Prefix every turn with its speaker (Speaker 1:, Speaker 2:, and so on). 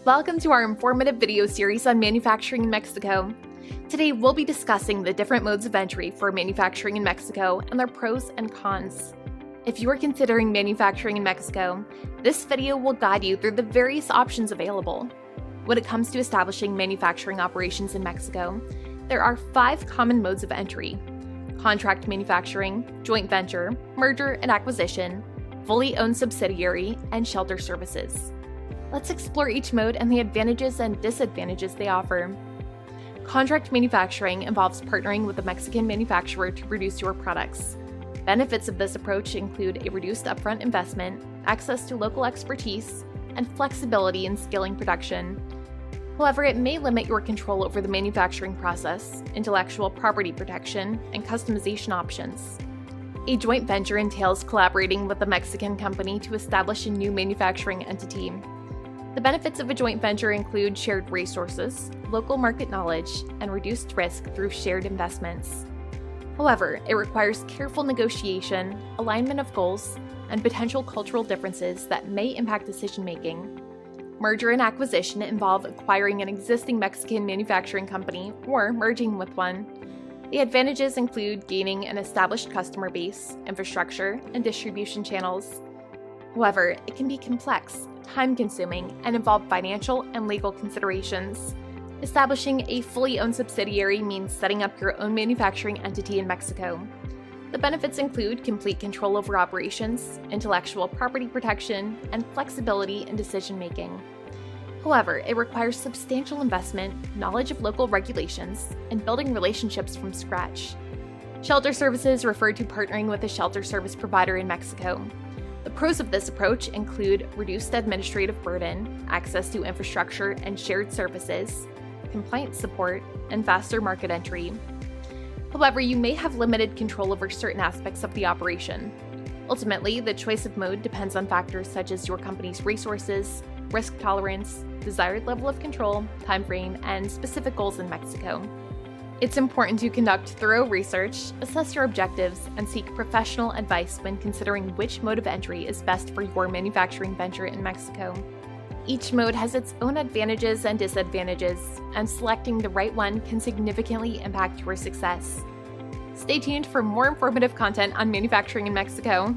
Speaker 1: Welcome to our informative video series on manufacturing in Mexico. Today we'll be discussing the different modes of entry for manufacturing in Mexico and their pros and cons. If you are considering manufacturing in Mexico, this video will guide you through the various options available. When it comes to establishing manufacturing operations in Mexico, there are 5 common modes of entry: contract manufacturing, joint venture, merger and acquisition, fully owned subsidiary, and shelter services. Let's explore each mode and the advantages and disadvantages they offer. Contract manufacturing involves partnering with a Mexican manufacturer to produce your products. Benefits of this approach include a reduced upfront investment, access to local expertise, and flexibility in scaling production. However, it may limit your control over the manufacturing process, intellectual property protection, and customization options. A joint venture entails collaborating with a Mexican company to establish a new manufacturing entity. The benefits of a joint venture include shared resources, local market knowledge, and reduced risk through shared investments. However, it requires careful negotiation, alignment of goals, and potential cultural differences that may impact decision-making. Merger and acquisition involve acquiring an existing Mexican manufacturing company or merging with one. The advantages include gaining an established customer base, infrastructure, and distribution channels. However, it can be complex, time-consuming, and involve financial and legal considerations. Establishing a fully owned subsidiary means setting up your own manufacturing entity in Mexico. The benefits include complete control over operations, intellectual property protection, and flexibility in decision-making. However, it requires substantial investment, knowledge of local regulations, and building relationships from scratch. Shelter services refer to partnering with a shelter service provider in Mexico. The pros of this approach include reduced administrative burden, access to infrastructure and shared services, compliance support, and faster market entry. However, you may have limited control over certain aspects of the operation. Ultimately, the choice of mode depends on factors such as your company's resources, risk tolerance, desired level of control, time frame, and specific goals in Mexico. It's important to conduct thorough research, assess your objectives, and seek professional advice when considering which mode of entry is best for your manufacturing venture in Mexico. Each mode has its own advantages and disadvantages, and selecting the right one can significantly impact your success. Stay tuned for more informative content on manufacturing in Mexico.